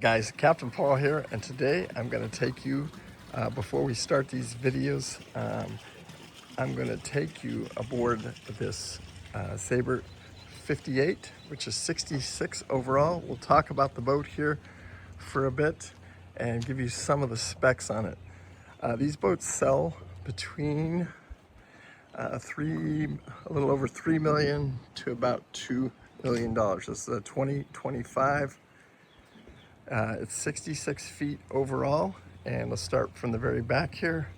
Guys, Captain Paul here, and today I'm going to take you, before we start these videos, I'm going to take you aboard this Sabre 58, which is 66 overall. We'll talk about the boat here for a bit and give you some of the specs on it. These boats sell between a little over $3 million to about $2 million. This is a 2025. It's 66 feet overall, and let's start from the very back here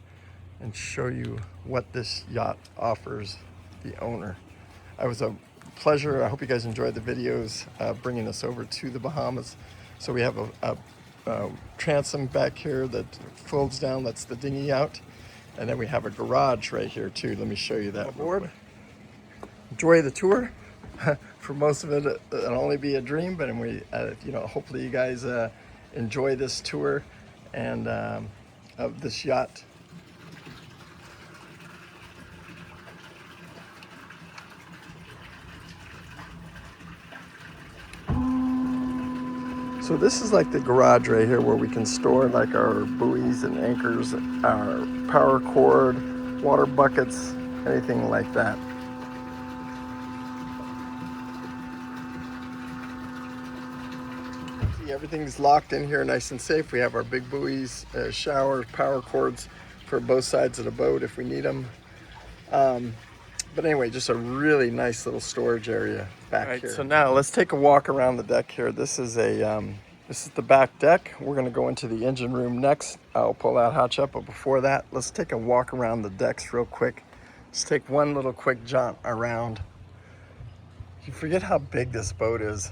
and show you what this yacht offers the owner. It was a pleasure. I hope you guys enjoyed the videos bringing us over to the Bahamas. So we have a transom back here that folds down, that's the dinghy out, and then we have a garage right here too. Let me show you that aboard. Enjoy the tour. For most of it, it'll only be a dream, but hopefully you guys enjoy this tour and of this yacht. So this is like the garage right here where we can store like our buoys and anchors, our power cord, water buckets, anything like that. Everything's locked in here nice and safe. We have our big buoys, showers, power cords for both sides of the boat if we need them. But anyway, just a really nice little storage area back here. So now let's take a walk around the deck here. This is the back deck. We're going to go into the engine room next. I'll pull that hatch up, but before that, let's take a walk around the decks real quick. Just take one little quick jaunt around. You forget how big this boat is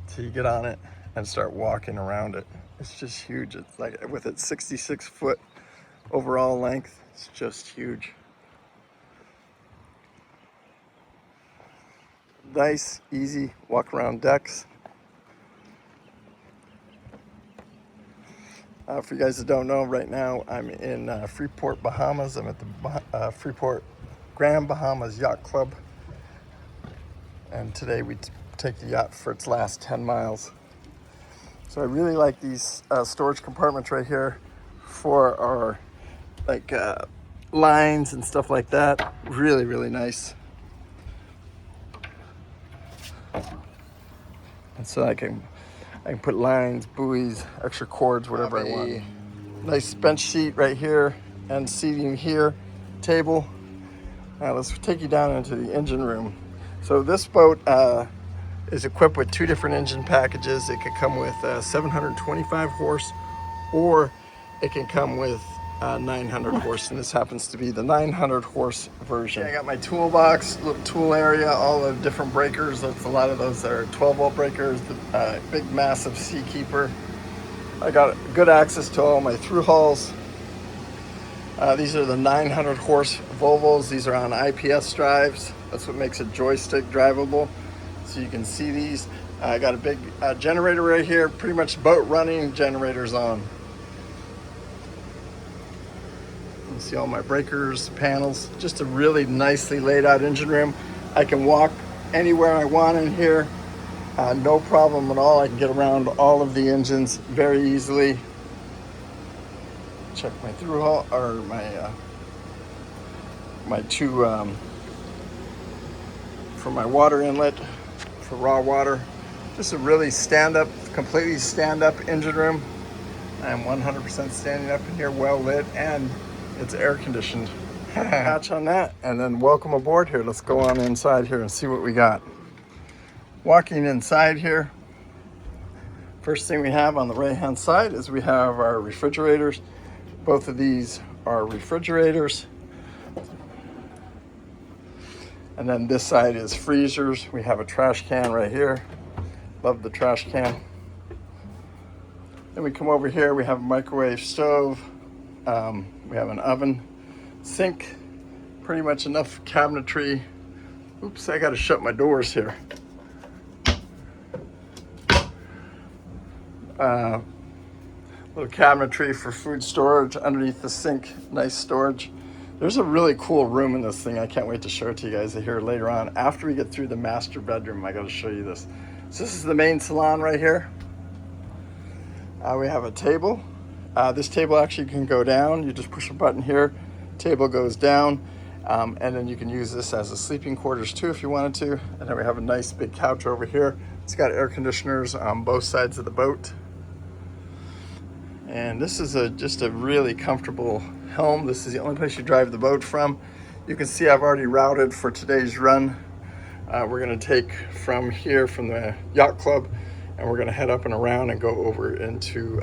till you get on it and start walking around it. It's just huge. It's like, with its 66-foot overall length, it's just huge. Nice, easy walk around decks. For you guys that don't know, right now I'm in Freeport, Bahamas. I'm at the Freeport Grand Bahamas Yacht Club. And today we take the yacht for its last 10 miles. So I really like these storage compartments right here for our lines and stuff like that. Really, really nice. And so I can put lines, buoys, extra cords, whatever I want. Nice bench seat right here and seating here, table. Now let's take you down into the engine room. So this boat is equipped with two different engine packages. It could come with 725 horse, or it can come with 900 horse, and this happens to be the 900 horse version. I got my toolbox, little tool area, all the different breakers. That's a lot of those that are 12-volt breakers, the big massive Seakeeper. I got good access to all my through hulls. These are the 900 horse Volvos. These are on IPS drives. That's what makes it joystick drivable. So you can see these. I got a big generator right here, pretty much boat running, generators on. You can see all my breakers, panels, just a really nicely laid out engine room. I can walk anywhere I want in here, no problem at all. I can get around all of the engines very easily. Check my through hull, or my two, for my water inlet, for raw water. Just a really completely stand-up engine room. I am 100% standing up in here, well lit, and it's air conditioned. Hatch on that, and then welcome aboard here. Let's go on inside here and see what we got. Walking inside here, first thing we have on the right-hand side is we have our refrigerators. Both of these are refrigerators. And then this side is freezers. We have a trash can right here. Love the trash can. Then we come over here, we have a microwave stove. We have an oven, sink, pretty much enough cabinetry. Oops, I gotta shut my doors here. Little cabinetry for food storage underneath the sink, nice storage. There's a really cool room in this thing. I can't wait to show it to you guys here later on. After we get through the master bedroom, I gotta show you this. So this is the main salon right here. We have a table. This table actually can go down. You just push a button here, table goes down, and then you can use this as a sleeping quarters too if you wanted to. And then we have a nice big couch over here. It's got air conditioners on both sides of the boat. And this is just a really comfortable helm. This is the only place you drive the boat from. You can see I've already routed for today's run. We're gonna take from here, from the yacht club, and we're gonna head up and around and go over into,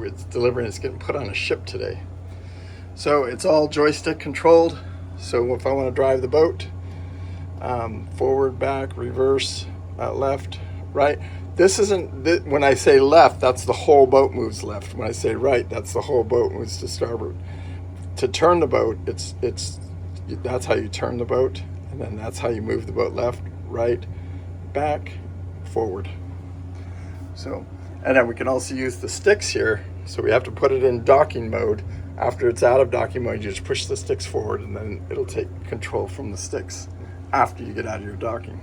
it's delivering, it's getting put on a ship today. So it's all joystick controlled. So if I wanna drive the boat, forward, back, reverse, left, right. This isn't, when I say left, that's the whole boat moves left. When I say right, that's the whole boat moves to starboard. To turn the boat, that's how you turn the boat, and then that's how you move the boat left, right, back, forward. So, and then we can also use the sticks here. So we have to put it in docking mode. After it's out of docking mode, you just push the sticks forward and then it'll take control from the sticks after you get out of your docking.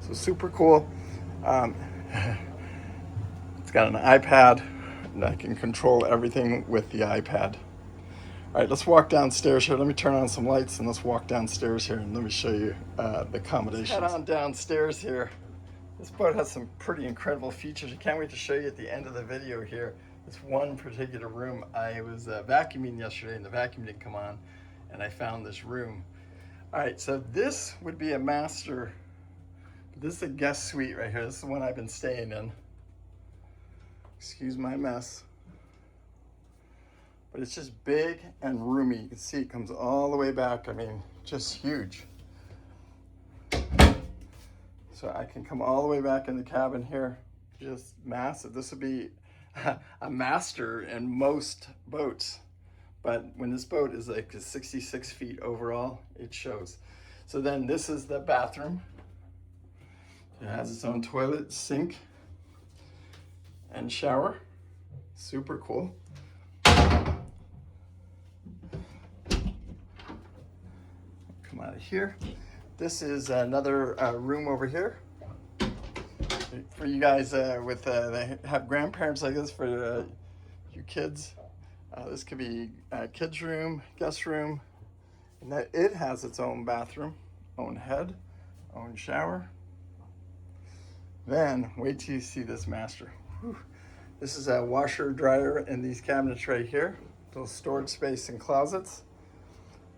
So super cool. It's got an iPad and I can control everything with the iPad. All right, let's walk downstairs here. Let me turn on some lights and let's walk downstairs here and let me show you the accommodations. Head on downstairs here. This boat has some pretty incredible features. I can't wait to show you at the end of the video here. This one particular room, I was vacuuming yesterday and the vacuum didn't come on and I found this room. All right, so this would be a master. This is a guest suite right here. This is the one I've been staying in. Excuse my mess. But it's just big and roomy. You can see it comes all the way back. I mean, just huge. So I can come all the way back in the cabin here. Just massive. This would be a master in most boats. But when this boat is like 66 feet overall, it shows. So then this is the bathroom. It has its own toilet, sink, and shower. Super cool. Come out of here. This is another room over here. For you guys they have grandparents like this for your kids. This could be a kids room, guest room, and that it has its own bathroom, own head, own shower. Then wait till you see this master. Whew. This is a washer dryer in these cabinets right here. Little storage space and closets.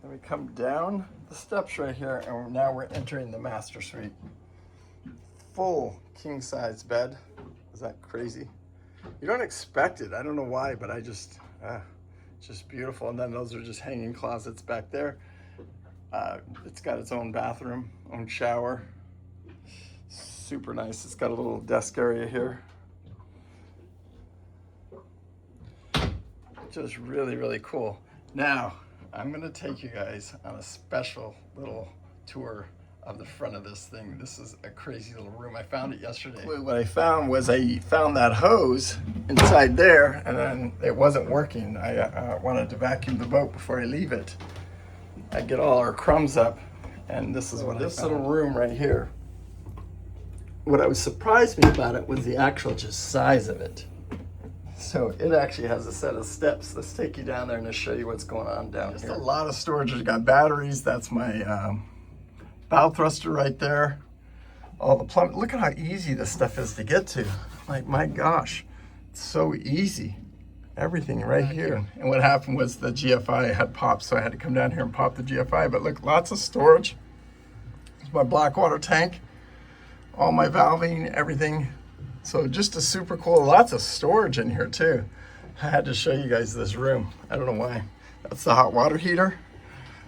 Then we come down the steps right here and now we're entering the master suite. Full king size bed. Is that crazy? You don't expect it. I don't know why, but it's just beautiful. And then those are just hanging closets back there. It's got its own bathroom, own shower. Super nice. It's got a little desk area here. Just really, really cool. Now, I'm gonna take you guys on a special little tour of the front of this thing. This is a crazy little room. I found it yesterday. What I found was I found that hose inside there and then it wasn't working. I wanted to vacuum the boat before I leave it. I get all our crumbs up and this is what this little room right here. What was surprised me about it was the actual just size of it. So it actually has a set of steps. Let's take you down there and just show you what's going on down here. Just a lot of storage. It's got batteries. That's my bow thruster right there. All the plumbing. Look at how easy this stuff is to get to. Like, my gosh, it's so easy. Everything right here. And what happened was the GFI had popped, so I had to come down here and pop the GFI. But look, lots of storage. It's my black water tank. All my valving, everything. So just a super cool, lots of storage in here too. I had to show you guys this room. I don't know why. That's the hot water heater.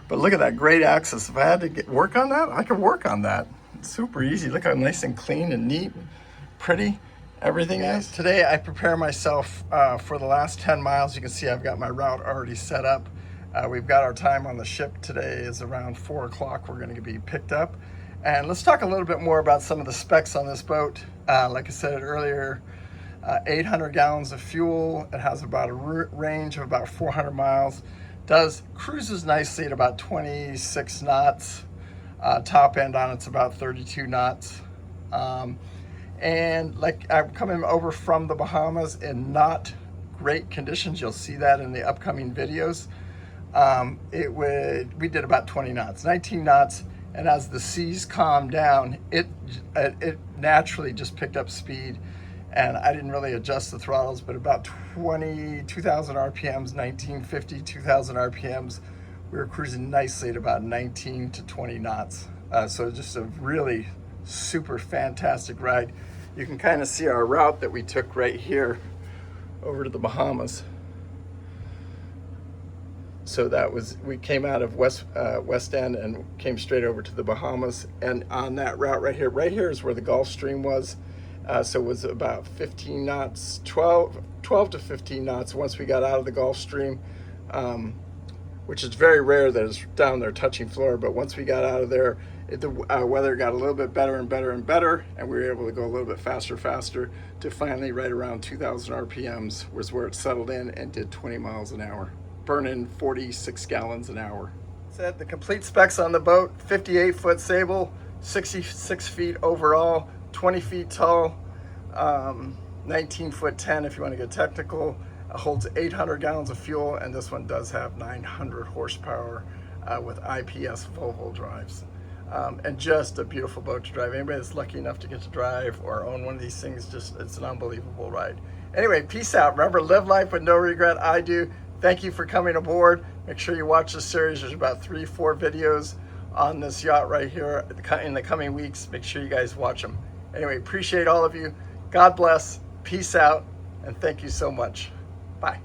But look at that, great access. If I had to work on that, I could work on that. It's super easy. Look how nice and clean and neat, pretty, everything is. Today I prepare myself for the last 10 miles. You can see I've got my route already set up. We've got our time on the ship today is around 4 o'clock. We're gonna be picked up. And let's talk a little bit more about some of the specs on this boat. Like I said earlier, 800 gallons of fuel. It has about a range of about 400 miles. Cruises nicely at about 26 knots. Top end on it's about 32 knots. And like, I'm coming over from the Bahamas in not great conditions. You'll see that in the upcoming videos. We did about 20 knots, 19 knots. And as the seas calmed down, it naturally just picked up speed. And I didn't really adjust the throttles, but about 2,000 RPMs, 1950, 2,000 RPMs, we were cruising nicely at about 19 to 20 knots. So just a really super fantastic ride. You can kind of see our route that we took right here over to the Bahamas. So that was, we came out of West End and came straight over to the Bahamas. And on that route right here is where the Gulf Stream was. So it was about 15 knots, 12 to 15 knots once we got out of the Gulf Stream, which is very rare that it's down there touching floor. But once we got out of there, the weather got a little bit better and better and better, and we were able to go a little bit faster to finally right around 2,000 RPMs was where it settled in and did 20 miles an hour, burning 46 gallons an hour. Said the complete specs on the boat: 58-foot Sabre, 66 feet overall, 20 feet tall, 19 foot 10 if you want to get technical. It holds 800 gallons of fuel, and this one does have 900 horsepower with IPS Volvo drives. And just a beautiful boat to drive. Anybody that's lucky enough to get to drive or own one of these things, it's an unbelievable ride. Anyway, peace out. Remember, live life with no regret. I do. Thank you for coming aboard. Make sure you watch this series. There's about 3-4 videos on this yacht right here in the coming weeks. Make sure you guys watch them. Anyway, appreciate all of you. God bless. Peace out. And thank you so much. Bye.